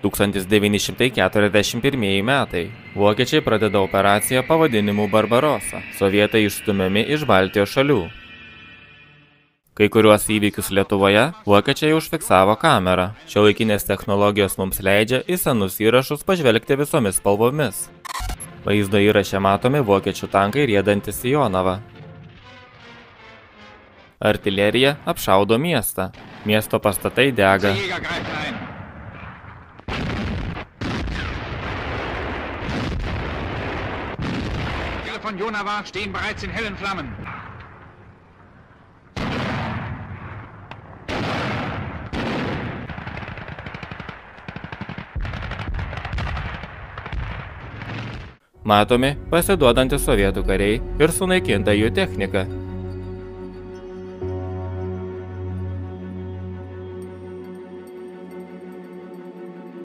1941 metai. Vokiečiai pradeda operaciją pavadinimu Barbarossa. Sovietai išstumiami iš Baltijos šalių. Kai kuriuos įvykius Lietuvoje vokiečiai užfiksavo kamerą. Šiuolaikinės technologijos mums leidžia į senus įrašus pažvelgti visomis spalvomis. Vaizdo įraše matomi vokiečių tankai riedantis į Jonavą. Artilerija apšaudo miestą. Miesto pastatai dega. Von Jonava stehen bereits in hellen Flammen. Matomi pasiduodantys sovietų kariai ir sunaikinta jų technika.